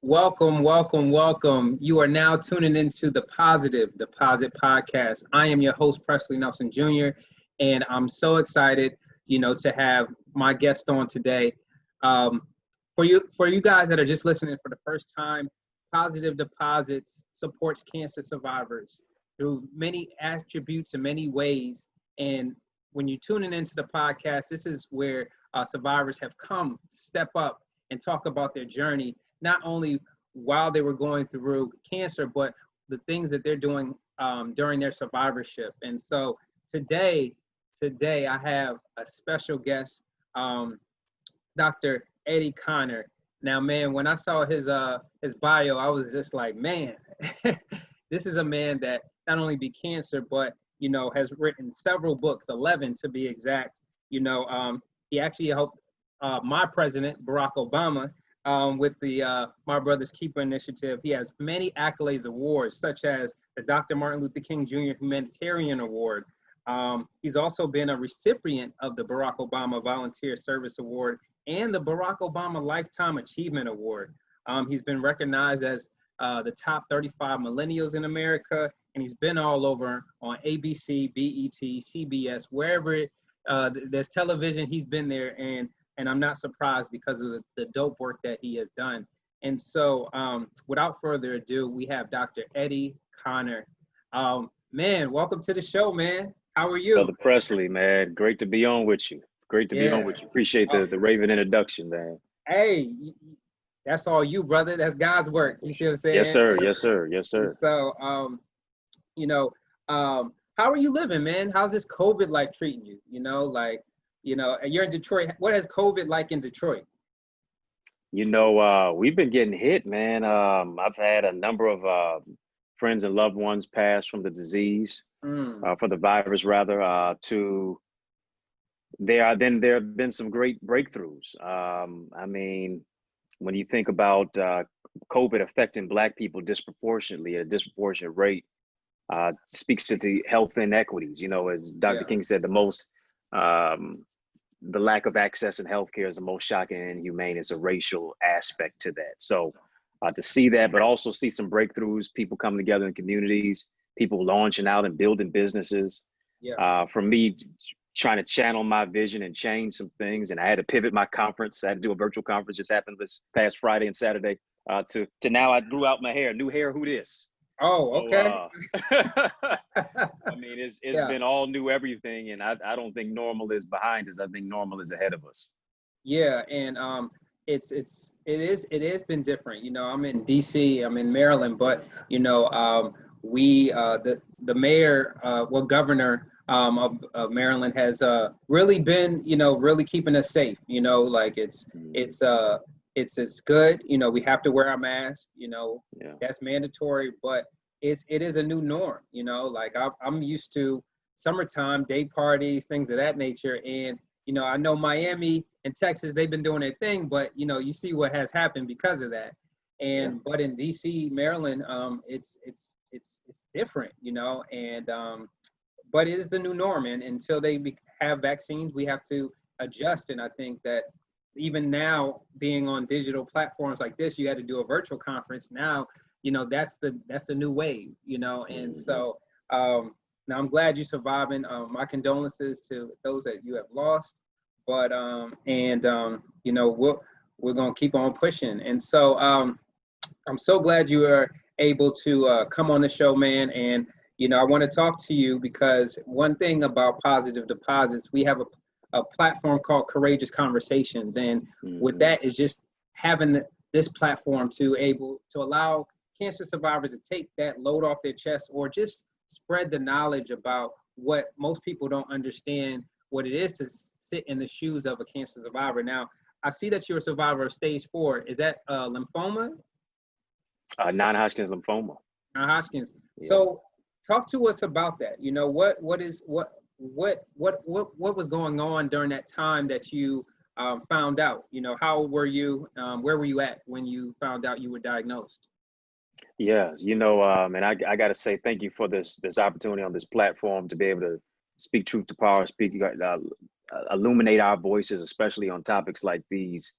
Welcome, welcome, welcome. You are now tuning into the Positive Deposit Podcast. I am your host, Presley Nelson Jr., and I'm so excited, to have my guest on today. Um, for you guys that are just listening for the first time, Positive Deposits supports cancer survivors through many attributes and many ways. And when you're tuning into the podcast, this is where survivors have come step up and talk about their journey, not only while they were going through cancer, but the things that they're doing during their survivorship. And so today, I have a special guest, Dr. Eddie Connor. Now, man, when I saw his bio, I was just like, man, this is a man that not only beat cancer, but has written several books, 11 to be exact. He actually helped my president, Barack Obama, with the My Brother's Keeper initiative. He has many accolades, awards, such as the Dr. Martin Luther King Jr. Humanitarian Award. He's also been a recipient of the Barack Obama Volunteer Service Award and the Barack Obama Lifetime Achievement Award. He's been recognized as the top 35 millennials in America, and he's been all over on ABC, BET, CBS, wherever there's television, he's been there, and I'm not surprised because of the dope work that he has done. And so without further ado, we have Dr. Eddie Connor. Man, welcome to the show, man. How are you? Brother Presley, man, great to be on with you. Great to be on with you. Appreciate the Raven introduction, man. Hey, that's all you, brother. That's God's work. You see what I'm saying? Yes, sir. Yes, sir. Yes, sir. So, how are you living, man? How's this COVID like treating you? You're in Detroit. What is COVID like in Detroit? We've been getting hit, man. I've had a number of friends and loved ones pass from the disease, for the virus rather, there have been some great breakthroughs. When you think about COVID affecting Black people disproportionately at a disproportionate rate, speaks to the health inequities. As Dr. King said, the lack of access in healthcare is the most shocking and inhumane. It's a racial aspect to that. So to see that, but also see some breakthroughs, people coming together in communities, people launching out and building businesses. For me, trying to channel my vision and change some things. And I had to pivot my conference. I had to do a virtual conference, just happened this past Friday and Saturday, to now I grew out my hair, new hair, who this? Oh, okay. It's been all new everything, and I don't think normal is behind us. I think normal is ahead of us. Yeah, and it has been different. I'm in DC, I'm in Maryland, but we the mayor, governor of Maryland has really been really keeping us safe. It's good. We have to wear our mask. That's mandatory, but it is a new norm. I'm used to summertime day parties, things of that nature, and I know Miami and Texas, they've been doing their thing, but you see what has happened because of that. And but in DC, Maryland, it's different, but it is the new norm, and until they have vaccines, we have to adjust. And I think that even now, being on digital platforms like this, you had to do a virtual conference. Now, that's the new wave, and so now I'm glad you're surviving. My condolences to those that you have lost, but we're gonna keep on pushing. And so I'm so glad you are able to come on the show, man. And I want to talk to you because one thing about Positive Deposits, we have a platform called Courageous Conversations, and with that is just having this platform to allow cancer survivors to take that load off their chest, or just spread the knowledge about what most people don't understand, what it is to sit in the shoes of a cancer survivor. Now, I see that you're a survivor of stage 4. Is that lymphoma? Non-Hodgkin's lymphoma. Non-Hodgkin's. Yeah. So talk to us about that. What was going on during that time that you found out? How old were you? Where were you at when you found out you were diagnosed? Yes, and I got to say thank you for this opportunity on this platform to be able to speak truth to power, illuminate our voices, especially on topics like these,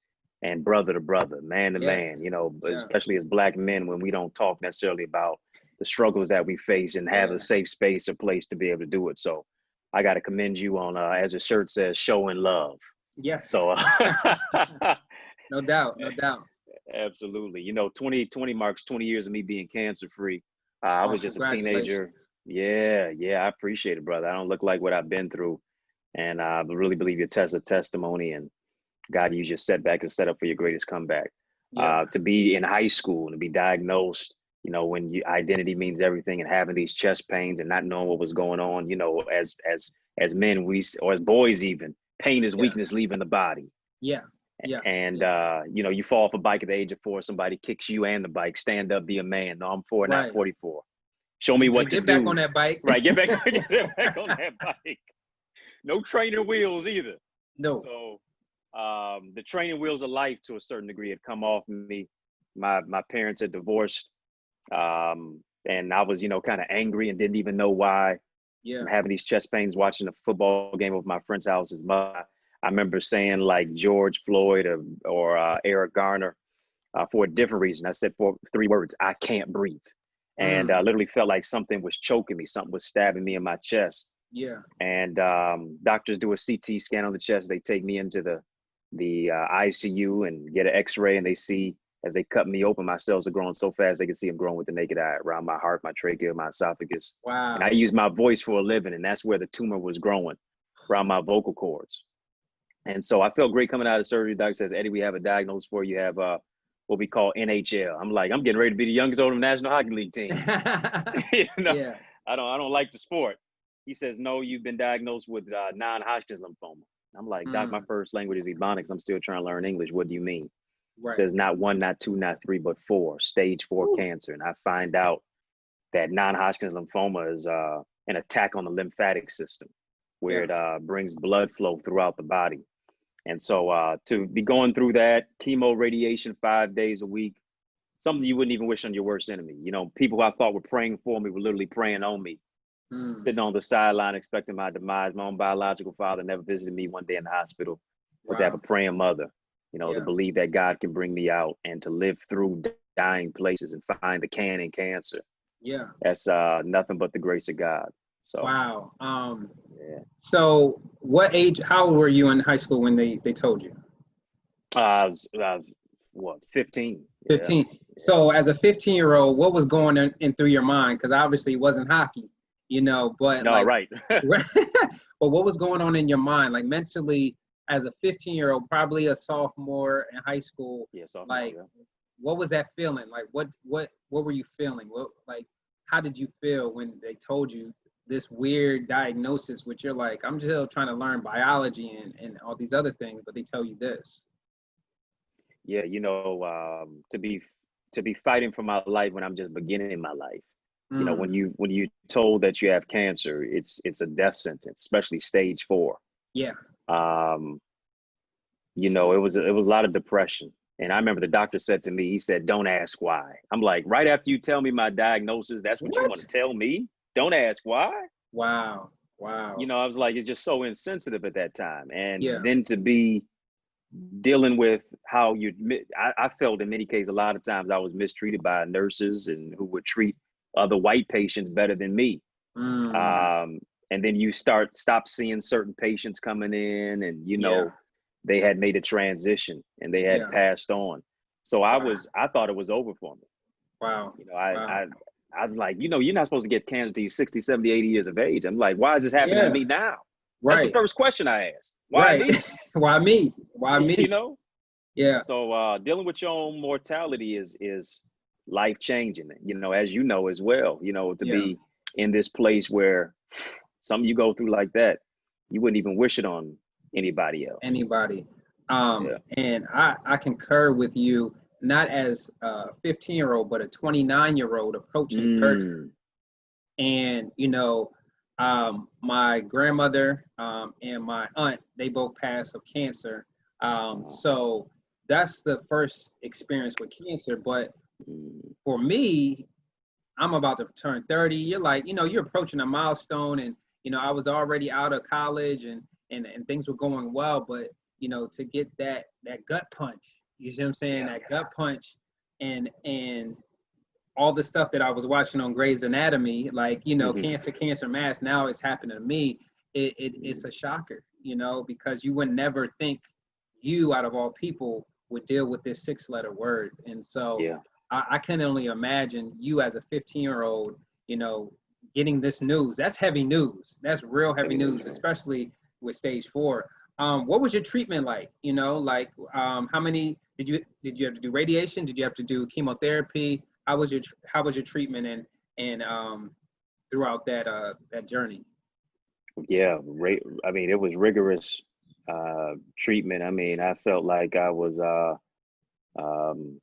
and brother to brother, man to Yeah. man, you know, Yeah. especially as Black men, when we don't talk necessarily about the struggles that we face and have Yeah. a safe space or place to be able to do it. So I got to commend you on, as the shirt says, showing love. Yes. So No doubt. No doubt. absolutely. You know, 2020 marks 20 years of me being cancer free. I Oh, was just a congratulations. teenager. Yeah, I appreciate it, brother. I don't look like what I've been through. And I really believe your testimony, and God used your setback as set up for your greatest comeback. Yeah. To be in high school and to be diagnosed, you know, when identity means everything, and having these chest pains and not knowing what was going on, you know, as men, or as boys even, pain is Yeah. weakness leaving the body. Yeah. Yeah. And Yeah. you know, you fall off a bike at the age of 4, somebody kicks you and the bike, stand up, be a man. No, I'm 4, not Right. 44. Show me You better what to get back do. on that bike. Right, get back on that bike. No training wheels either. No. So the training wheels of life to a certain degree had come off me. My parents had divorced. And I was, you know, kind of angry and didn't even know why. Yeah. I'm having these chest pains watching a football game over my friend's house. I remember saying like George Floyd or Eric Garner for a different reason. I said for 3 words, I can't breathe. And I literally felt like something was choking me. Something was stabbing me in my chest. Yeah. And doctors do a CT scan on the chest. They take me into the ICU and get an X-ray, and they see as they cut me open, my cells are growing so fast they can see them growing with the naked eye around my heart, my trachea, my esophagus. Wow. And I use my voice for a living, and that's where the tumor was growing around my vocal cords. And so I felt great coming out of surgery. The doctor says, Eddie, we have a diagnosis for you. You have what we call NHL. I'm like, I'm getting ready to be the youngest on the National Hockey League team. You know, Yeah. I don't like the sport. He says, no, you've been diagnosed with non-Hodgkin's lymphoma. I'm like, Doc, my first language is Ebonics. I'm still trying to learn English. What do you mean? Right. Says not 1, not 2, not 3, but 4, stage 4 Ooh. cancer. And I find out that non-Hodgkin's lymphoma is an attack on the lymphatic system, where it brings blood flow throughout the body. And so to be going through that, chemo, radiation 5 days a week, something you wouldn't even wish on your worst enemy. You know, people who I thought were praying for me were literally praying on me. Sitting on the sideline expecting my demise. My own biological father never visited me one day in the hospital, but to have a praying mother, you know, to believe that God can bring me out and to live through dying places and find the can in cancer. Yeah. That's nothing but the grace of God. So wow. Yeah. So what age, how old were you in high school when they told you? I was what, 15? 15. Yeah. So as a 15-year-old, what was going in through your mind? Because obviously it wasn't hockey, you know, but no, like, right. but what was going on in your mind, like mentally, as a 15-year-old, probably a sophomore in high school? Yeah, sophomore, like, what was that feeling? Like, what were you feeling? What, like, how did you feel when they told you this weird diagnosis, which you're like, I'm still trying to learn biology and all these other things, but they tell you this? Yeah, you know, to be fighting for my life when I'm just beginning my life. You know, when you told that you have cancer, it's a death sentence, especially stage 4. Yeah. You know, it was a lot of depression. And I remember the doctor said to me, he said, don't ask why. I'm like, right after you tell me my diagnosis, that's what you want to tell me? Don't ask why? Wow. Wow. You know, I was like, it's just so insensitive at that time. And then to be dealing with how I felt in many cases, a lot of times I was mistreated by nurses and who would treat other white patients better than me. And then you stop seeing certain patients coming in, and, you know, they had made a transition and they had passed on. So I thought it was over for me. Wow. You know, I'm like, you know, you're not supposed to get cancer until you're 60, 70, 80 years of age. I'm like, why is this happening to me now? That's the first question I asked. Why me? Why me? Why me? You know? Yeah. So dealing with your own mortality is life changing, you know, as you know as well, you know, to be in this place where something you go through like that, you wouldn't even wish it on anybody else. Anybody. And I concur with you, not as a 15-year-old, but a 29-year-old approaching 30. And, you know, my grandmother and my aunt, they both passed of cancer. So that's the first experience with cancer. But for me, I'm about to turn 30. You're like, you know, you're approaching a milestone, and, you know, I was already out of college and things were going well, but, you know, to get that gut punch, You see what I'm saying? Yeah. That gut punch and all the stuff that I was watching on Grey's Anatomy, like, you know, Mhm. cancer mass, now it's happening to me. It's a shocker, you know, because you would never think you, out of all people, would deal with this 6-letter word. And so Yeah. I can only imagine you as a 15-year-old, you know, getting this news. That's heavy news. That's real heavy news, especially with stage 4. What was your treatment like? You know, like how many did you have to do radiation? Did you have to do chemotherapy? How was your treatment and throughout that journey? Yeah, I mean, it was rigorous treatment. I mean, I felt like I was um,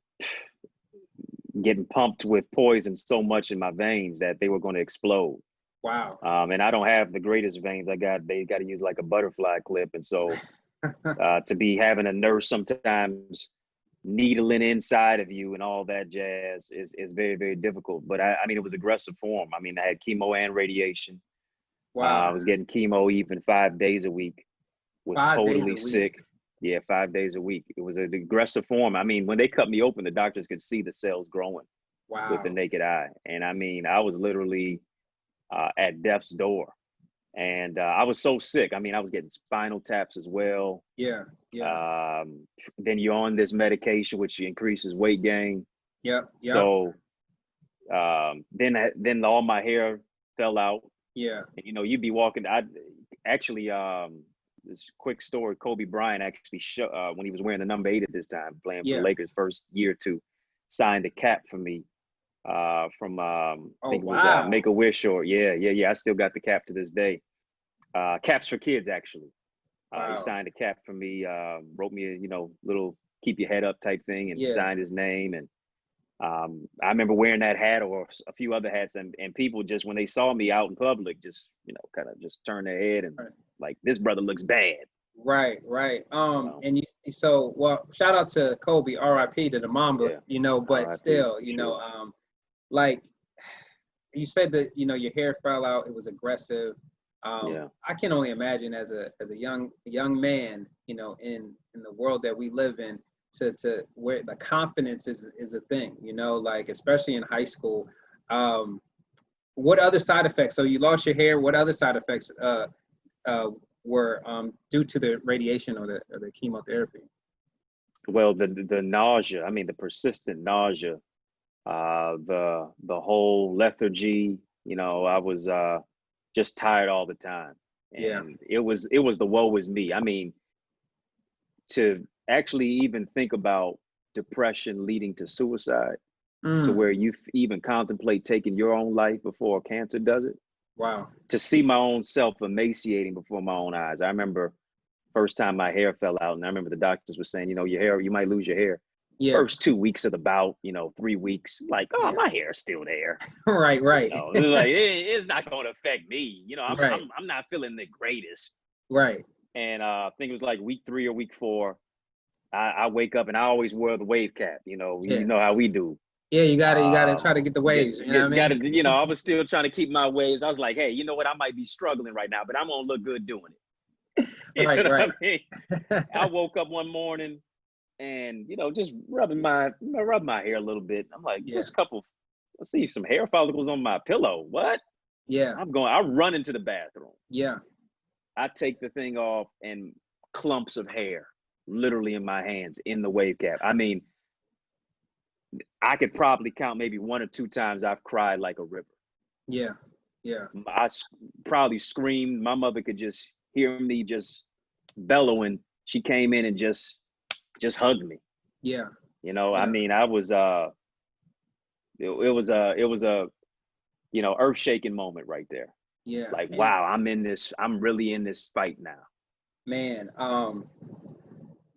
getting pumped with poison so much in my veins that they were going to explode. Wow. And I don't have the greatest veins. They got to use like a butterfly clip, and so to be having a nurse sometimes needling inside of you and all that jazz is very, very difficult. But I mean, it was aggressive form. I mean, I had chemo and radiation. I Wow. was getting chemo even 5 days a week. Was 5 days a totally week. sick. Yeah, 5 days a week. It was an aggressive form. I mean, when they cut me open, the doctors could see the cells growing with the Wow. naked eye. And I mean, I was literally at death's door. And I was so sick. I mean, I was getting spinal taps as well. Yeah. Yeah. Then you're on this medication, which increases weight gain. Yep. Yep. So then all my hair fell out. Yeah. And, you know, you'd be walking. I actually, this quick story: Kobe Bryant actually, when he was wearing the number 8 at this time, playing for the Yeah. Lakers first year or two, signed a cap for me from I Oh, think it was wow. Make a Wish, or yeah. I still got the cap to this day. Caps for Kids, actually. He Wow. signed a cap for me, wrote me a, you know, little keep your head up type thing, and Yeah. signed his name. And I remember wearing that hat or a few other hats, and people just, when they saw me out in public, just, you know, kind of just turned their head and Right. like, this brother looks bad. Right. You know? And so, well, shout out to Kobe, R.I.P. to the Mamba, Yeah. you know, but RIP, still, for you sure. know, like you said that, you know, your hair fell out, it was aggressive. Yeah. I can only imagine as a young man, you know, in the world that we live in, to where the confidence is a thing, you know, like especially in high school. What other side effects? So you lost your hair. What other side effects were due to the radiation or the chemotherapy? Well, the nausea, I mean, the persistent nausea, the whole lethargy, you know, I was just tired all the time. Yeah. And it was the woe is me. I mean, to actually even think about depression leading to suicide, to where you even contemplate taking your own life before cancer does it. Wow. To see my own self emaciating before my own eyes. I remember first time my hair fell out, and I remember the doctors were saying, you know, your hair, you might lose your hair. Yeah. First 2 weeks of the bout, you know, 3 weeks, like, oh, Yeah. my hair's still there. Right. You know, like it's not going to affect me. You know, Right. I'm not feeling the greatest. Right. And I think it was like week 3 or week 4. I wake up and I always wear the wave cap. You know, Yeah. you know how we do. Yeah, you gotta try to get the waves. You know what I mean? You know, I was still trying to keep my waves. I was like, hey, you know what? I might be struggling right now, but I'm gonna look good doing it. You Right. know Right. what I mean? I woke up one morning and, you know, just rub my hair a little bit. I'm like, Yeah. there's a couple. I see some hair follicles on my pillow. What? Yeah. I run into the bathroom. Yeah. I take the thing off and clumps of hair literally in my hands in the wave cap. I mean, I could probably count maybe 1 or 2 times I've cried like a river. Yeah. Yeah. I probably screamed. My mother could just hear me just bellowing. She came in and just hugged me. Yeah. You know, Yeah. I mean, I was it was a you know, earth-shaking moment right there. Yeah. Like, And, wow, I'm really in this fight now. man,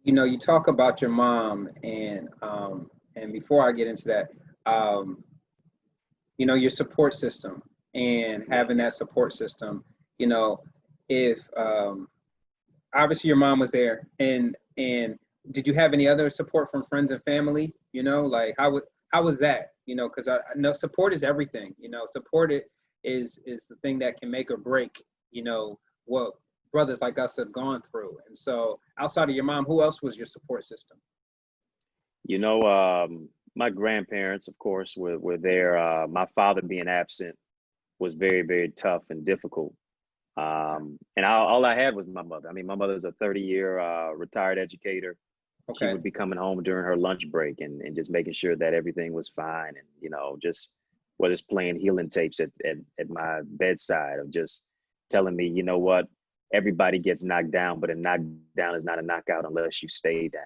you know, you talk about your mom and before I get into that, you know, your support system and having that support system, you know, if obviously your mom was there and did you have any other support from friends and family? You know, like how was that? You know, because I know support is everything. You know, support is the thing that can make or break, you know, what brothers like us have gone through. And so outside of your mom, who else was your support system? You know, my grandparents, of course, were there. My father being absent was very, very tough and difficult. And all I had was my mother. I mean, my mother's a 30-year retired educator. She Okay. would be coming home during her lunch break and just making sure that everything was fine. And, you know, just whether it's playing healing tapes at my bedside, of just telling me, you know what, everybody gets knocked down, but a knockdown is not a knockout unless you stay down.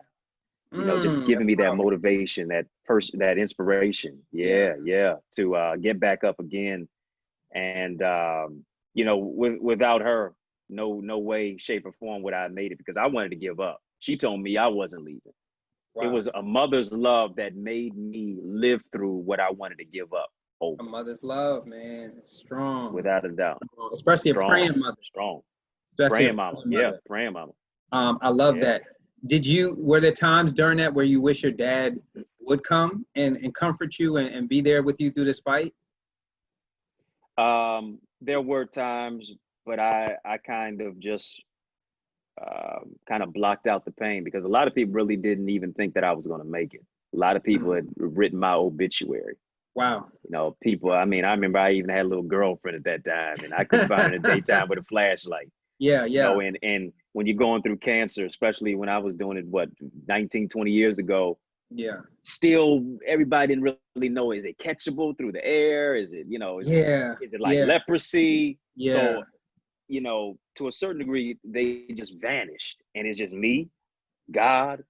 You know, just That's giving me that powerful. motivation, that inspiration. Yeah. Yeah, to get back up again. And you know, without her, no way, shape, or form would I have made it, because I wanted to give up. She told me I wasn't leaving. It Wow. was a mother's love that made me live through what I wanted to give up A over, mother's love, man. It's strong. without a doubt. Especially a Strong, praying mother. strong. Especially a Praying mama. praying Yeah, mother. praying mama. I love Yeah. that. Were there times during that where you wish your dad would come and comfort you and be there with you through this fight? There were times, but I kind of just kind of blocked out the pain, because a lot of people really didn't even think that I was going to make it. A lot of people Mm. had written my obituary. Wow. You know, people, I mean, I remember I even had a little girlfriend at that time, and I couldn't find her in the daytime with a flashlight. Yeah, You yeah, know, and when you're going through cancer, especially when I was doing it, what, 19, 20 years ago, yeah, still everybody didn't really know, is it catchable through the air? Is it, you know, yeah, is it like yeah, leprosy? yeah, So, you know, to a certain degree, they just vanished. And it's just me, God,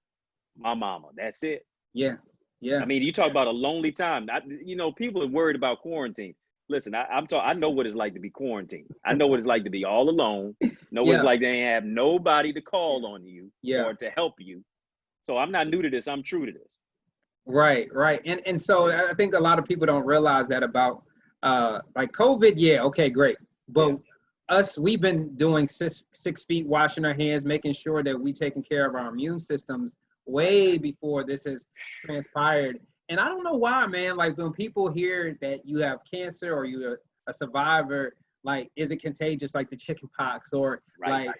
my mama. That's it. yeah, I yeah, mean, you talk about a lonely time. You know, people are worried about quarantine. Listen, I know what it's like to be quarantined. I know what it's like to be all alone. Know what it's yeah, like to ain't have nobody to call on you yeah. or to help you. So I'm not new to this. I'm true to this. Right, right. And so Yeah, I think a lot of people don't realize that about like COVID, yeah, okay, great. yeah, But us, we've been doing 6 feet, washing our hands, making sure that we taking care of our immune systems right. way before this has transpired. And I don't know why, man. Like when people hear that you have cancer or you're a survivor, like is it contagious like the chicken pox, or Right. like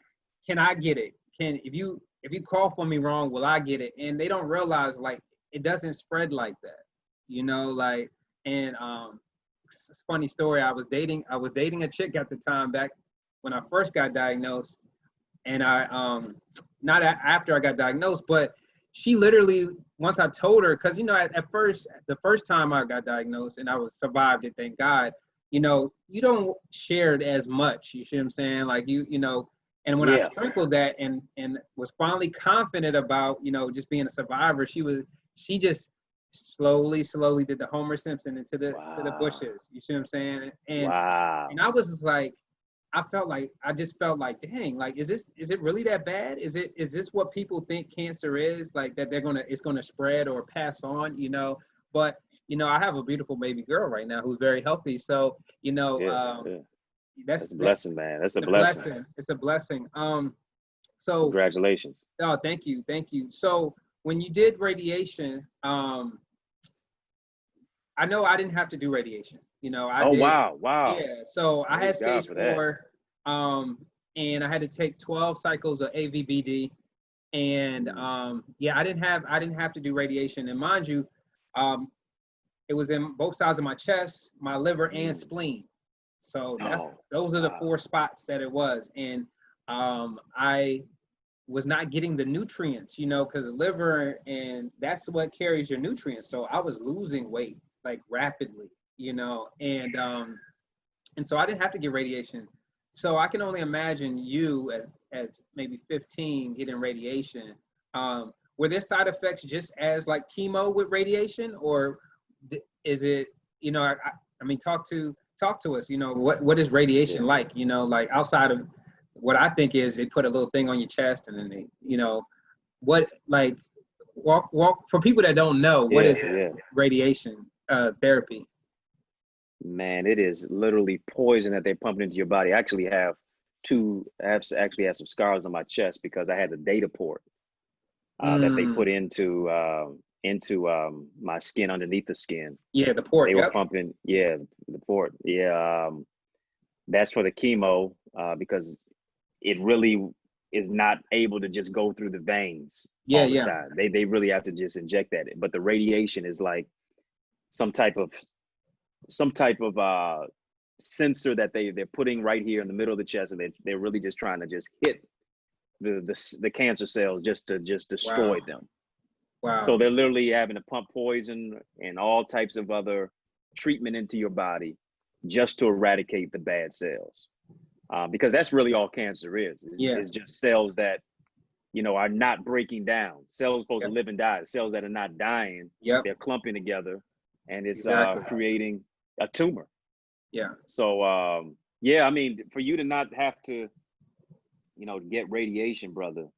can I get it? Can if you cough on me wrong, will I get it? And they don't realize like it doesn't spread like that, like. And it's a funny story. I was dating a chick at the time back when I first got diagnosed, and I not after I got diagnosed, but she literally, once I told her, because at first, the first time I got diagnosed and I was survived it, thank God. You don't share it as much. You see what I'm saying? Like and when I Yeah. sprinkled that and was finally confident about just being a survivor, she just slowly did the Homer Simpson into the Wow. bushes. You see what I'm saying? And Wow. I was just like, I just felt like, dang, like is it really that bad? Is this what people think cancer is? Like that it's gonna spread or pass on, But I have a beautiful baby girl right now who's very healthy. So, Yeah. Yeah. that's That's a that's blessing, man. That's a it's a blessing. blessing. It's a blessing. So Congratulations. oh, thank you, thank you. So when you did radiation, I know I didn't have to do radiation. I Oh, did. wow. Wow. Yeah. So I had Praise God stage for that. 4, and I had to take 12 cycles of AVBD. And Mm. yeah, I didn't have to do radiation. And mind you, um, it was in both sides of my chest, my liver, and Mm. spleen. So Oh, those are the wow. 4 spots that it was. And I was not getting the nutrients, because the liver and that's what carries your nutrients. So I was losing weight like rapidly, and so I didn't have to get radiation. So I can only imagine you as maybe 15 getting radiation. Were there side effects just as like chemo with radiation, or is it? I mean, talk to us. What is radiation Yeah. like? Like outside of what I think is they put a little thing on your chest and then what like walk for people that don't know what Yeah. is Yeah. radiation therapy. Man, it is literally poison that they're pumping into your body. I actually have actually have some scars on my chest because I had the data port that they Mm, put into my skin, underneath the skin. yeah, the port. They were Yep. pumping, yeah, the port. Yeah, that's for the chemo because it really is not able to just go through the veins Yeah, all the yeah, time. They really have to just inject that. But the radiation is like some type of sensor that they're putting right here in the middle of the chest, and they're really just trying to just hit the cancer cells just to wow, destroy them. So wow, they're literally having to pump poison and all types of other treatment into your body just to eradicate the bad cells. Because that's really all cancer yeah, is just cells that, you know, are not breaking down. Cells supposed to yep, live and die. Cells that are not dying, yep, they're clumping together, and it's exactly, creating a tumor. yeah, So yeah, I mean, for you to not have to, you know, get radiation, brother,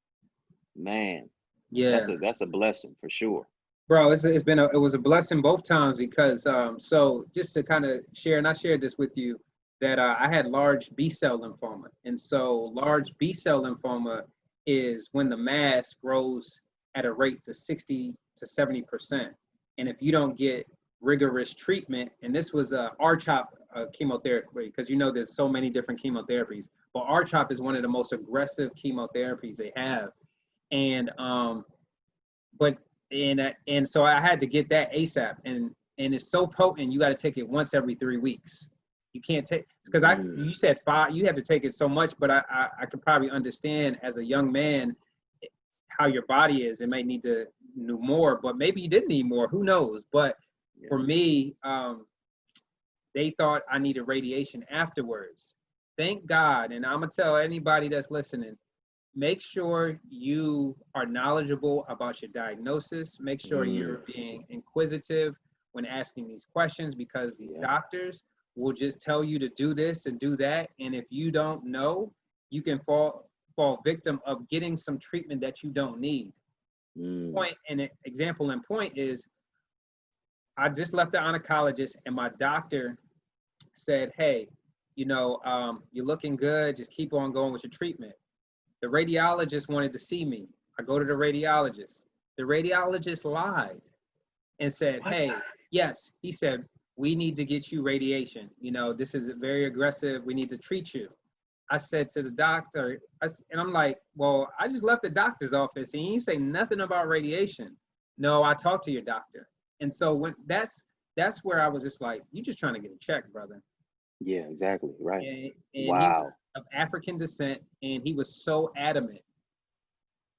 man, yeah. that's a blessing for sure. Bro, it was a blessing both times because so just to kind of share, and I shared this with you that I had large B cell lymphoma, and so large B cell lymphoma is when the mass grows at a rate to 60 to 70%, and if you don't get rigorous treatment, and this was R-CHOP chemotherapy, because you know there's so many different chemotherapies, but R-CHOP is one of the most aggressive chemotherapies they have, and but and so I had to get that ASAP, and it's so potent. You got to take it once every 3 weeks. You can't take because you said 5. You have to take it so much, but I could probably understand as a young man how your body is. It may need to do more, but maybe you didn't need more. Who knows? But Yeah. for me, they thought I needed radiation afterwards. Thank God, and I'm gonna tell anybody that's listening, make sure you are knowledgeable about your diagnosis. Make sure you're being inquisitive when asking these questions, because these Yeah. doctors will just tell you to do this and do that. And if you don't know, you can fall victim of getting some treatment that you don't need. Point and example and point is I just left the oncologist and my doctor said, hey, you know, you're looking good. Just keep on going with your treatment. The radiologist wanted to see me. I go to the radiologist. The radiologist lied and said, What? hey, yes, he said, we need to get you radiation. You know, this is very aggressive. We need to treat you. I said to the doctor, and I'm like, well, I just left the doctor's office and he didn't say nothing about radiation. No, I talked to your doctor. And so when that's where I was just like, you just trying to get a check, brother. Yeah, exactly. Right. And he Wow. was of African descent, and he was so adamant.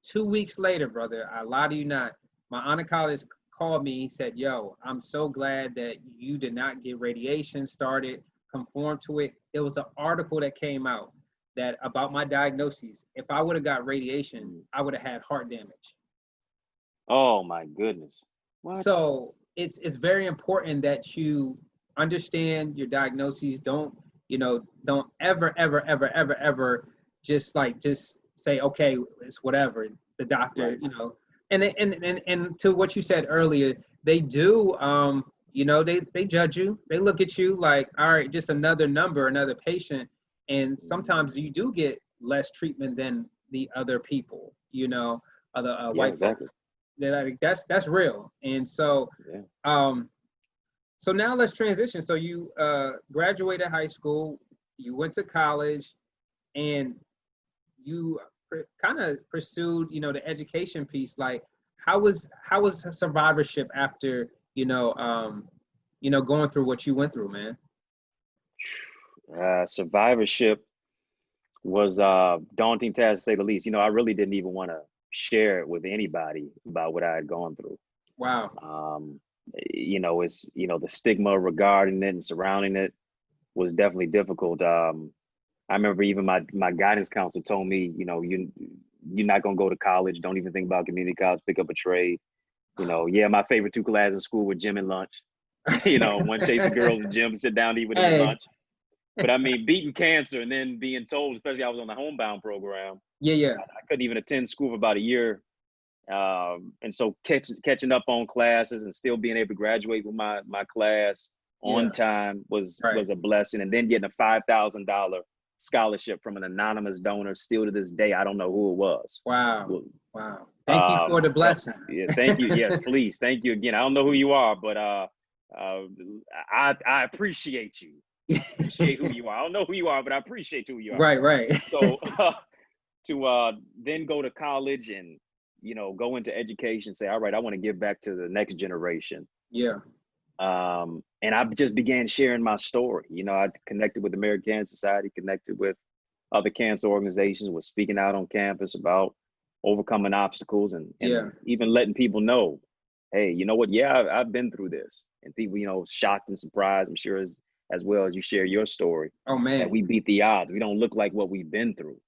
2 weeks later, brother, I lie to you not, my oncologist called me. He said, yo, I'm so glad that you did not get radiation started, conform to it. There was an article that came out that about my diagnoses. If I would have got radiation, I would have had heart damage. Oh my goodness. What? So it's very important that you understand your diagnoses. Don't ever just say, okay, it's whatever. The doctor, Right. you know, and to what you said earlier, they do you know, they judge you. They look at you like, all right, just another number, another patient. And sometimes you do get less treatment than the other people, you know, other Yeah, white exactly. folks. They're like, that's real. And so Yeah. so now let's transition. So you graduated high school, you went to college, and you kind of pursued, you know, the education piece. Like, how was survivorship after, going through what you went through, man? Survivorship was daunting task to say the least. You know, I really didn't even want to share it with anybody about what I had gone through. Wow. You know, it's, you know, the stigma regarding it and surrounding it was definitely difficult. I remember even my guidance counselor told me, you know, you're not gonna go to college. Don't even think about community college. Pick up a trade. You know, yeah, my favorite two classes in school were gym and lunch. You know, one chase the girls in the gym, sit down to eat with them at Hey. lunch. But I mean, beating cancer and then being told, especially I was on the homebound program, Yeah. I couldn't even attend school for about a year. And so catching up on classes and still being able to graduate with my class on time was a blessing. And then getting a $5,000 scholarship from an anonymous donor. Still to this day, I don't know who it was. Wow. Thank you for the blessing. Yeah, thank you. Yes, please. Thank you again. I don't know who you are, but I appreciate you. Appreciate who you are. I don't know who you are, but I appreciate who you are. Right. So to then go to college and, go into education, say, all right, I want to give back to the next generation. Yeah. And I just began sharing my story. I connected with the American Cancer Society, connected with other cancer organizations, was speaking out on campus about overcoming obstacles and even letting people know, hey, you know what? Yeah, I've been through this. And people, shocked and surprised, I'm sure, as well as you share your story. Oh, man. That we beat the odds. We don't look like what we've been through.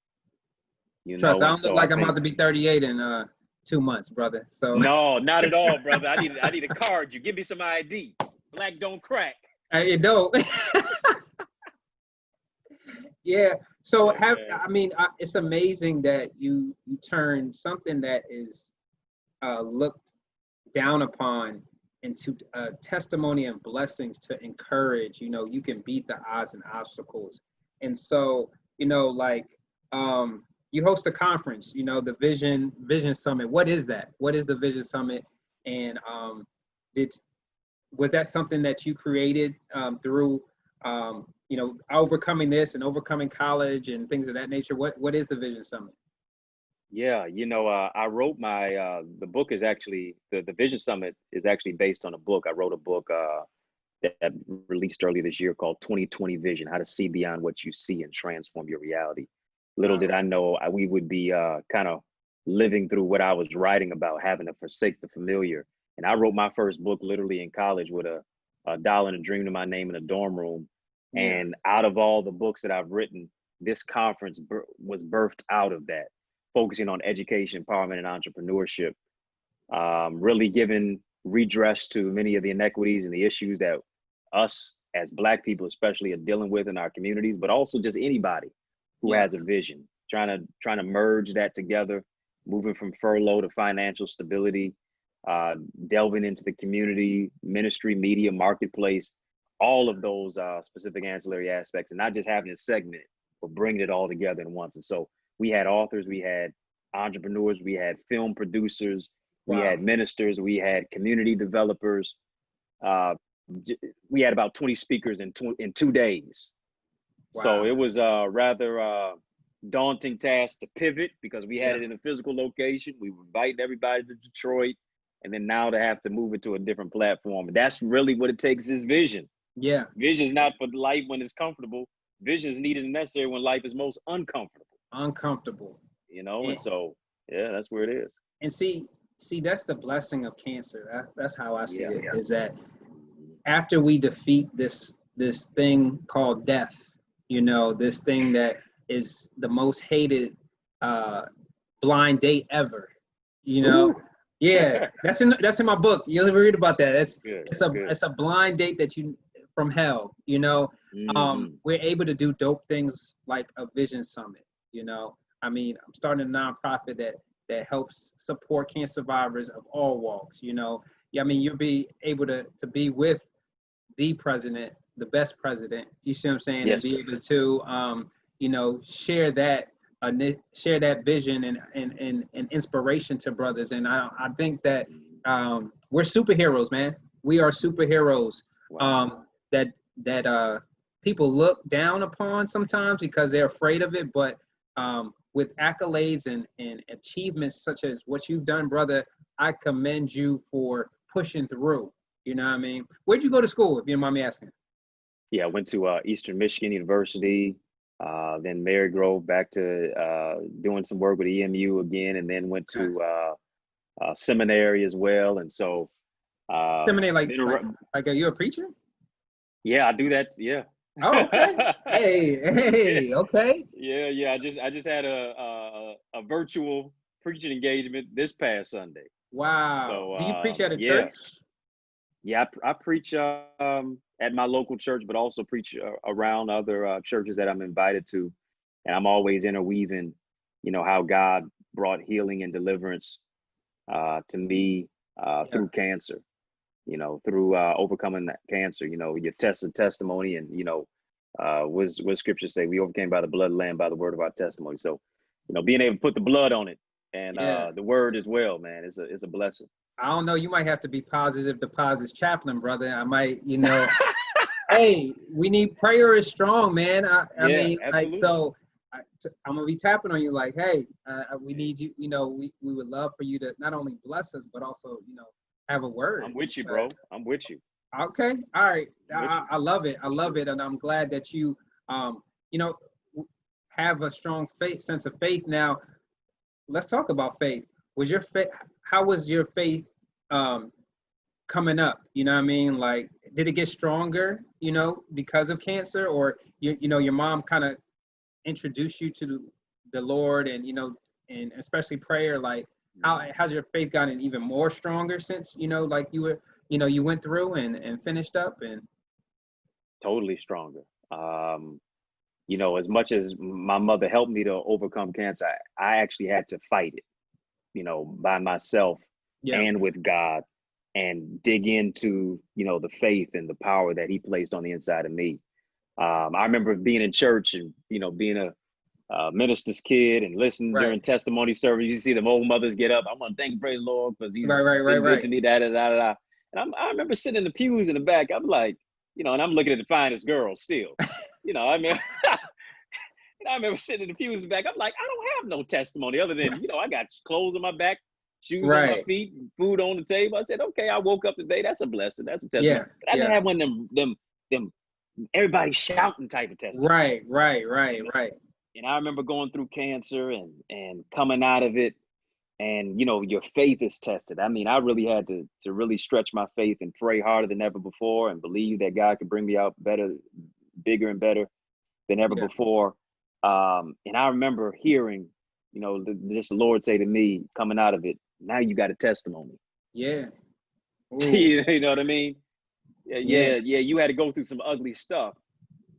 Trust, I don't look like I'm about to be 38 in 2 months, brother. So no, not at all, brother. I need to card you. Give me some ID. Black don't crack. You don't. Yeah. So it's amazing that you turn something that is looked down upon into testimony and blessings to encourage. You can beat the odds and obstacles. And so, you host a conference, the Vision Summit. What is that? What is the Vision Summit? And was that something that you created through overcoming this and overcoming college and things of that nature? What is the Vision Summit? Yeah, I wrote the book is actually, the Vision Summit is actually based on a book. I wrote a book that released earlier this year called 2020 Vision, How to See Beyond What You See and Transform Your Reality. Little did I know we would be kind of living through what I was writing about, having to forsake the familiar. And I wrote my first book literally in college with a dollar and a dream to my name in a dorm room. Yeah. And out of all the books that I've written, this conference was birthed out of that, focusing on education, empowerment, and entrepreneurship, really giving redress to many of the inequities and the issues that us as Black people especially are dealing with in our communities, but also just anybody who has a vision, trying to merge that together, moving from furlough to financial stability, delving into the community, ministry, media, marketplace, all of those specific ancillary aspects, and not just having a segment, but bringing it all together in once. And so we had authors, we had entrepreneurs, we had film producers, we had ministers, we had community developers. We had about 20 speakers in 2 days. Wow. So it was a rather daunting task to pivot because we had it in a physical location. We were inviting everybody to Detroit, and then now to have to move it to a different platform. That's really what it takes is vision. Yeah. Vision is not for life when it's comfortable. Vision is needed and necessary when life is most uncomfortable. And so, that's where it is. And see, that's the blessing of cancer. That's how I see it, is that after we defeat this thing called death, this thing that is the most hated blind date ever, Ooh. Yeah, that's in my book. You'll read about that. It's a blind date that from hell, we're able to do dope things like a Vision Summit, I'm starting a nonprofit that helps support cancer survivors of all walks, you'll be able to be with the president, the best president, you see what I'm saying? Yes. And be able to, share that vision and inspiration to brothers. And I think that we're superheroes, man. We are superheroes. Wow. That people look down upon sometimes because they're afraid of it. But with accolades and achievements such as what you've done, brother, I commend you for pushing through. You know what I mean? Where'd you go to school, if you don't mind me asking? Yeah, I went to Eastern Michigan University, then Marygrove, back to doing some work with EMU again, and then went to seminary as well. And so seminary, like are you a preacher? Yeah, I do that. Yeah. Oh, okay. hey, okay. Yeah. I just had a virtual preaching engagement this past Sunday. Wow. So, do you preach at a church? Yeah, I preach at my local church, but also preach around other churches that I'm invited to. And I'm always interweaving, how God brought healing and deliverance to me through cancer, through overcoming that cancer. Your testimony and, what scriptures say, we overcame by the blood of the Lamb, by the word of our testimony. So, being able to put the blood on it and the word as well, man, is a blessing. I don't know. You might have to be positive deposits chaplain, brother. I might, hey, we need prayer is strong, man. I mean, absolutely. Like, I'm gonna be tapping on you like, hey, we need you. You know, we would love for you to not only bless us, but also, you know, have a word. I'm with you, bro. I'm with you. Okay, all right. I love it. I love it, and I'm glad that you, you know, have a strong sense of faith. Now, let's talk about faith. Was your faith? How was your faith coming up? You know what I mean? Like, did it get stronger? You know, because of cancer, or you know, your mom kind of introduced you to the Lord, and you know, and especially prayer. Like, how's your faith gotten even more stronger since, you know, like you were, you know, you went through and finished up and Totally stronger. You know, as much as my mother helped me to overcome cancer, I actually had to fight it, you know, by myself yeah, and with God, and dig into, you know, the faith and the power that he placed on the inside of me. I remember being in church and, you know, being a minister's kid and listening right, during testimony service. You see them old mothers get up. I want to thank and praise the Lord because he's right, been good right. to me, da, da, da, da, da. And I remember sitting in the pews in the back. I'm like, you know, and I'm looking at the finest girls still. You know, I mean, and I remember sitting in the pews in the back. I'm like, I don't have no testimony other than, you know, I got clothes on my back, shoes on my Right. feet, food on the table. I said, okay, I woke up today. That's a blessing. That's a testimony. Yeah, But I didn't yeah. have one of them everybody shouting type of testimony. Right. And I remember going through cancer and coming out of it, and you know, your faith is tested. I mean, I really had to really stretch my faith and pray harder than ever before, and believe that God could bring me out better, bigger and better than ever Yeah, before. And I remember hearing, you know, just the Lord say to me coming out of it, now you got a testimony. yeah. Ooh, You know what I mean? yeah, Yeah, you had to go through some ugly stuff,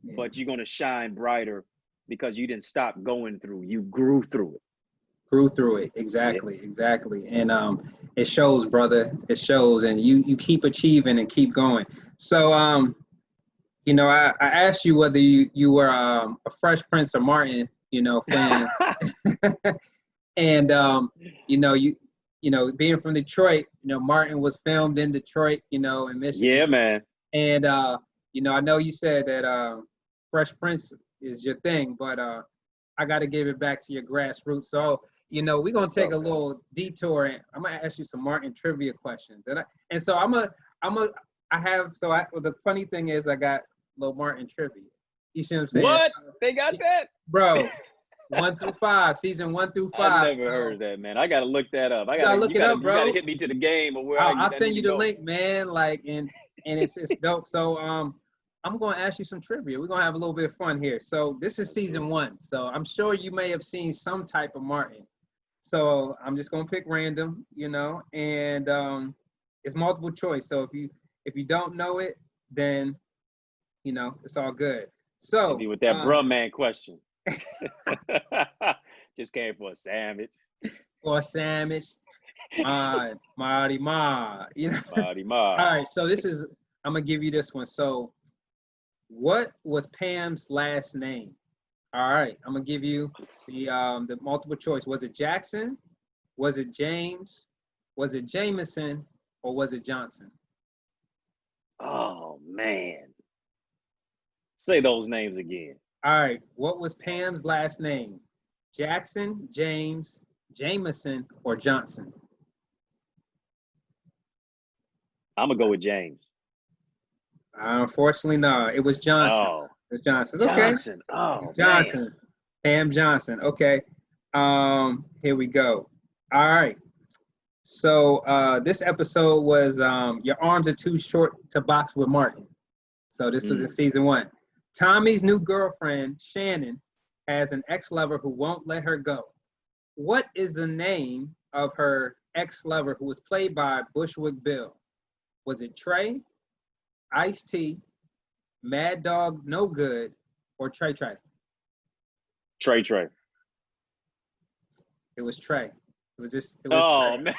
yeah. but you're going to shine brighter because you didn't stop going through, you grew through it. Grew through it. Yeah. Exactly. And it shows, brother. It shows, and you keep achieving and keep going. So you know, I asked you whether you were a Fresh Prince of Martin, you know, fan. And you know, you know, being from Detroit, you know, Martin was filmed in Detroit, you know, in Michigan. Yeah, man. And you know, I know you said that Fresh Prince is your thing, but I got to give it back to your grassroots. So, you know, we're gonna take a little detour, and I'm gonna ask you some Martin trivia questions. And so the funny thing is I got little Martin trivia. You see what I'm saying? What? They got that? Bro, 1 through 5, season 1 through 5. I never heard that, man. I gotta look that up. You gotta look it up, bro. You gotta hit me to the game of where I'll I send you the go. link, man. Like, and it's dope. So I'm gonna ask you some trivia. We're gonna have a little bit of fun here. So this is season 1. So I'm sure you may have seen some type of Martin. So I'm just gonna pick random, you know, and it's multiple choice. So if you don't know it, then you know it's all good. So Hit me with that bruh man question. Just came for a sandwich. Or a sandwich. Marty Ma. You know. Marty Ma. All right, so I'm gonna give you this one. So what was Pam's last name? All right, I'm gonna give you the multiple choice. Was it Jackson? Was it James? Was it Jameson? Or was it Johnson? Oh man. Say those names again. All right, what was Pam's last name? Jackson, James, Jameson, or Johnson? I'm gonna go with James. Unfortunately, no. It was Johnson. Oh. It was Johnson. Johnson. Okay. Oh, it's Johnson. Man. Pam Johnson. Okay. Here we go. All right. So this episode was Your Arms Are Too Short to Box with Martin. So this was in season 1. Tommy's new girlfriend, Shannon, has an ex-lover who won't let her go. What is the name of her ex-lover who was played by Bushwick Bill? Was it Trey, Ice-T, Mad Dog No Good, or Trey Trey? Trey. It was Trey. It was Trey. Man.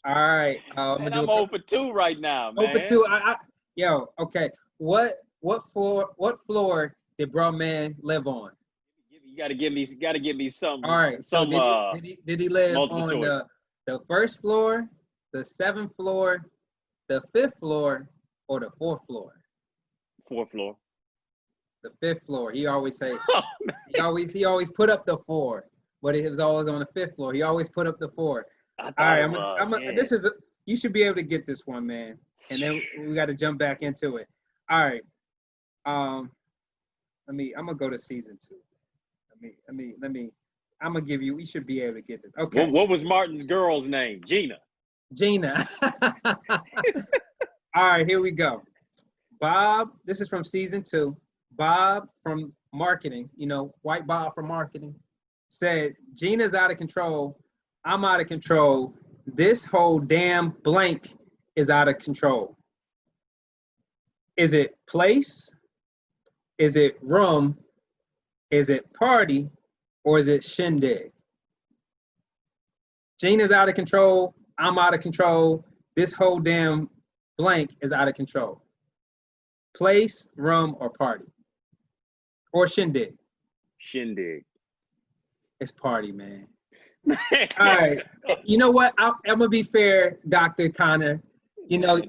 All right. I'm 0 for 2 right now, man. 0 for 2. Yo, okay. What floor did bro man live on? You gotta give me some. All right. Some did he live on the first floor, the 7th floor, the 5th floor, or the 4th floor? 4th floor. The fifth floor. He always say he always put up the 4, but it was always on the fifth floor. He always put up the 4. I All thought right, it was. Yeah. this is you should be able to get this one, man. And then we got to jump back into it. All right. I'm gonna go to season 2. I'm gonna give you. We should be able to get this. Okay. What was Martin's girl's name? Gina. Gina. All right, here we go. Bob, this is from season 2. Bob from marketing, White Bob from marketing, said, Gina's out of control. I'm out of control. This whole damn blank is out of control. Is it place? Is it room? Is it party? Or is it shindig? Gina's out of control. I'm out of control. This whole damn blank is out of control. Place, room, or party? Or shindig? Shindig. It's party, man. All right. You know what? I'm going to be fair, Dr. Connor.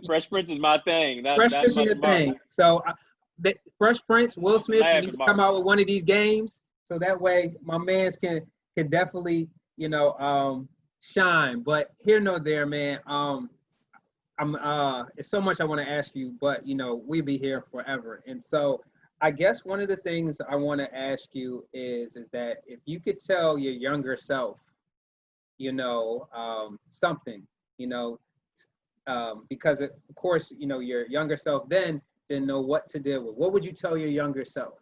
Fresh Prince is my thing. Fresh Prince is your thing. So, Fresh Prince, Will Smith, need to come out with one of these games. So that way my mans can definitely, shine. But here nor there, man. It's so much I want to ask you, but we'll be here forever. And so I guess one of the things I want to ask you is that if you could tell your younger self, something, because of course, your younger self then didn't know what to deal with. What would you tell your younger self?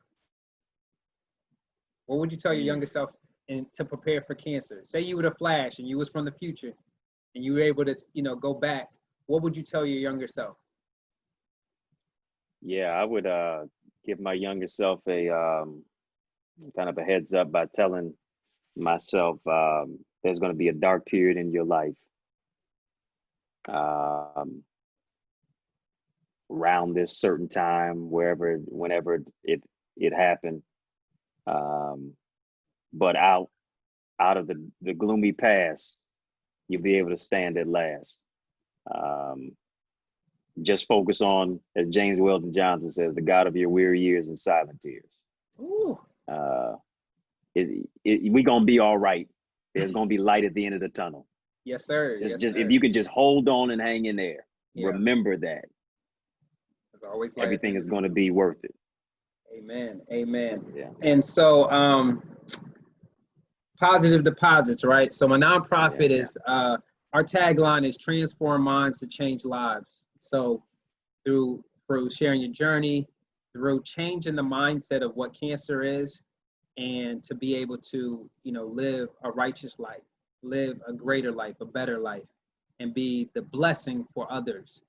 What would you tell your younger self to prepare for cancer? Say you were the Flash and you was from the future and you were able to, go back. What would you tell your younger self? Yeah, I would give my younger self a kind of a heads up by telling myself there's going to be a dark period in your life. Around this certain time, whenever it happened. But out of the gloomy past, you'll be able to stand at last. Just focus on, as James Weldon Johnson says, the God of your weary years and silent tears. Ooh. We gonna be all right. There's gonna be light at the end of the tunnel. Yes, sir. If you can just hold on and hang in there, remember that. Always everything is going to be worth it. Amen. Amen. Yeah. And so, positive deposits, right? So my nonprofit is our tagline is transform minds to change lives. So through sharing your journey, through changing the mindset of what cancer is, and to be able to, live a righteous life, live a greater life, a better life, and be the blessing for others.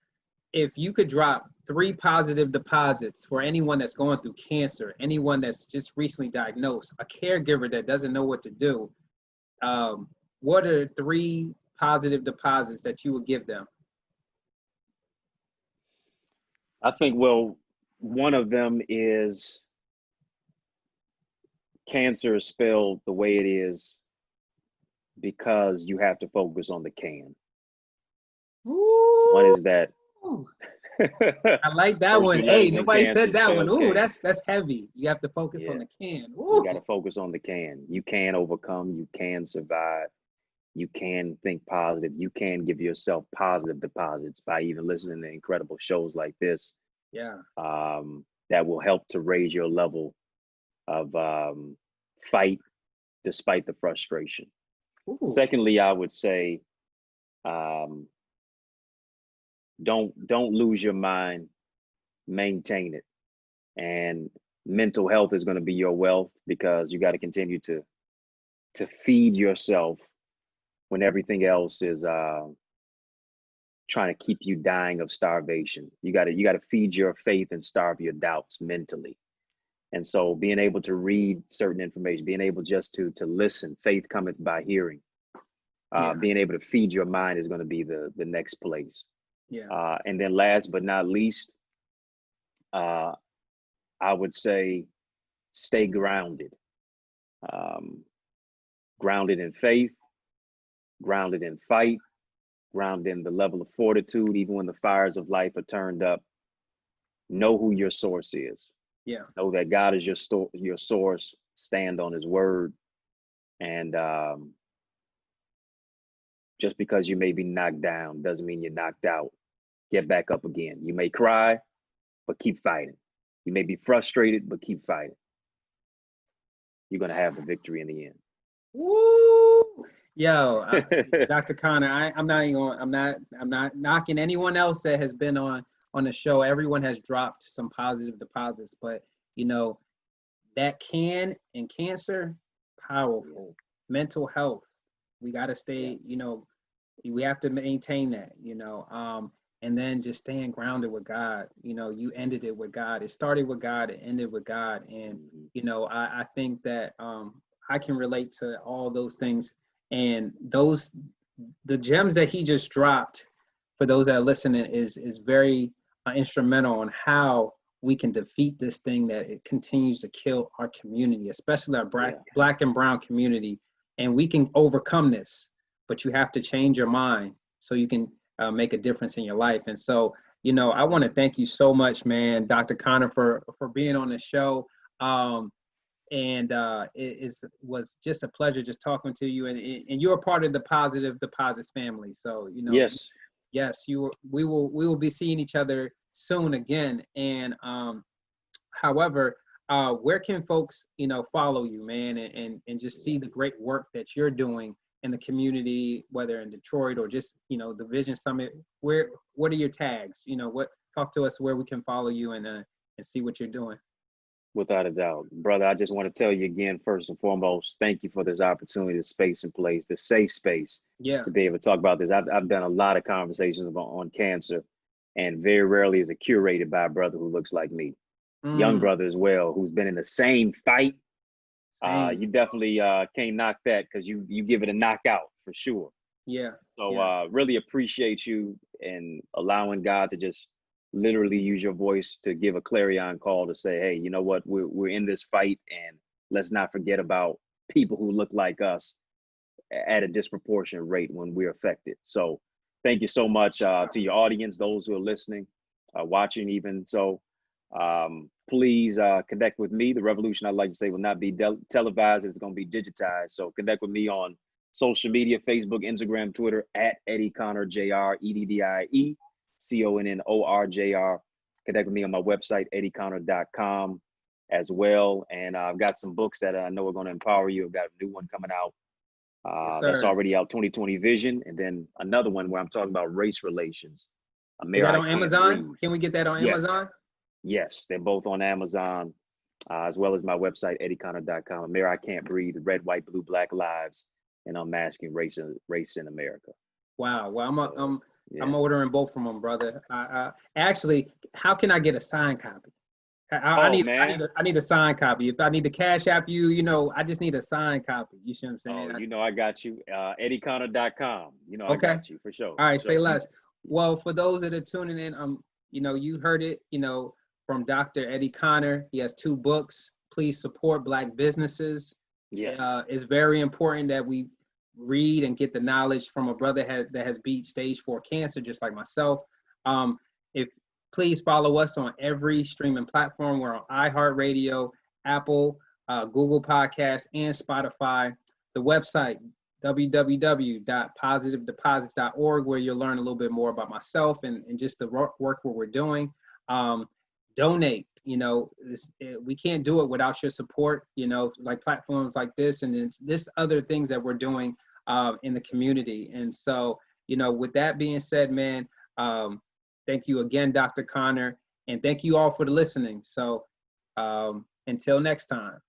If you could drop 3 positive deposits for anyone that's going through cancer, anyone that's just recently diagnosed, a caregiver that doesn't know what to do, what are 3 positive deposits that you would give them? I think, one of them is cancer is spelled the way it is because you have to focus on the can. Ooh. What is that? I like that one. Hey, nobody said that one. Ooh, that's heavy. You have to focus on the can. Ooh. You got to focus on the can. You can overcome. You can survive. You can think positive. You can give yourself positive deposits by even listening to incredible shows like this. Yeah. That will help to raise your level of fight despite the frustration. Ooh. Secondly, I would say, don't lose your mind, maintain it. And mental health is going to be your wealth because you got to continue to feed yourself when everything else is trying to keep you dying of starvation. You got to feed your faith and starve your doubts mentally. And so being able to read certain information, being able just to listen, faith cometh by hearing, being able to feed your mind is going to be the next place. Yeah. And then last but not least, I would say stay grounded. Grounded in faith, grounded in fight, grounded in the level of fortitude, even when the fires of life are turned up. Know who your source is. Yeah. Know that God is your source. Stand on His word, and just because you may be knocked down doesn't mean you're knocked out. Get back up again. You may cry, but keep fighting. You may be frustrated, but keep fighting. You're gonna have the victory in the end. Woo! Yo, Dr. Connor, I'm not even I'm not knocking anyone else that has been on the show. Everyone has dropped some positive deposits, but you know, that can and cancer, powerful. Mental health, we got to stay, you know, we have to maintain that, you know, and then just staying grounded with God. You know, you ended it with God. It started with God, it ended with God. And, you know, I think that I can relate to all those things. And the gems that he just dropped for those that are listening is very instrumental on how we can defeat this thing that it continues to kill our community, especially our black and brown community. And we can overcome this, but you have to change your mind so you can make a difference in your life. And so, you know, I want to thank you so much, man, Dr. Connor, for being on the show. It was just a pleasure just talking to you. And you're a part of the Positive Deposits family. So, you know, yes, we will be seeing each other soon again. And however, where can folks, you know, follow you, man, and just see the great work that you're doing in the community, whether in Detroit or just, you know, the Vision Summit? What are your tags? You know, talk to us where we can follow you and see what you're doing. Without a doubt, brother, I just want to tell you again, first and foremost, thank you for this opportunity, this space and place, this safe space to be able to talk about this. I've done a lot of conversations on cancer, and very rarely is it curated by a brother who looks like me. Young brother as well, who's been in the same fight. You definitely can't knock that, because you give it a knockout for sure. Yeah. So really appreciate you and allowing God to just literally use your voice to give a clarion call to say, hey, you know what, we're in this fight, and let's not forget about people who look like us at a disproportionate rate when we're affected. So thank you so much to your audience, those who are listening, watching even. So please connect with me. The revolution, I'd like to say, will not be televised. It's going to be digitized. So connect with me on social media, Facebook, Instagram, Twitter, at Eddie Connor Jr., EDDIE CONNORJR. Connect with me on my website, eddieconnor.com as well. And I've got some books that I know are going to empower you. I've got a new one coming out. That's already out, 2020 Vision. And then another one where I'm talking about race relations. Is that on Amazon? Can we get that on Amazon? Yes, they're both on Amazon, as well as my website, eddieconnor.com. America I Can't Breathe, Red, White, Blue, Black Lives, and Unmasking Race in America. Wow. Well, I'm ordering both from them, brother. Actually, how can I get a signed copy? I need a signed copy. If I need to cash app you, you know, I just need a signed copy. You see what I'm saying? Oh, you know, I got you. eddieconnor.com. You know, okay. I got you for sure. All right, say less. Well, for those that are tuning in, you know, you heard it, you know, from Dr. Eddie Connor. He has 2 books. Please support Black businesses. Yes. It's very important that we read and get the knowledge from a brother that has beat stage 4 cancer, just like myself. Please follow us on every streaming platform. We're on iHeartRadio, Apple, Google Podcasts, and Spotify. The website, www.positivedeposits.org, where you'll learn a little bit more about myself and just the work what we're doing. Donate. You know, we can't do it without your support, you know, like platforms like this and this other things that we're doing in the community. And so, you know, with that being said, man, thank you again, Dr. Connor, and thank you all for the listening. So until next time.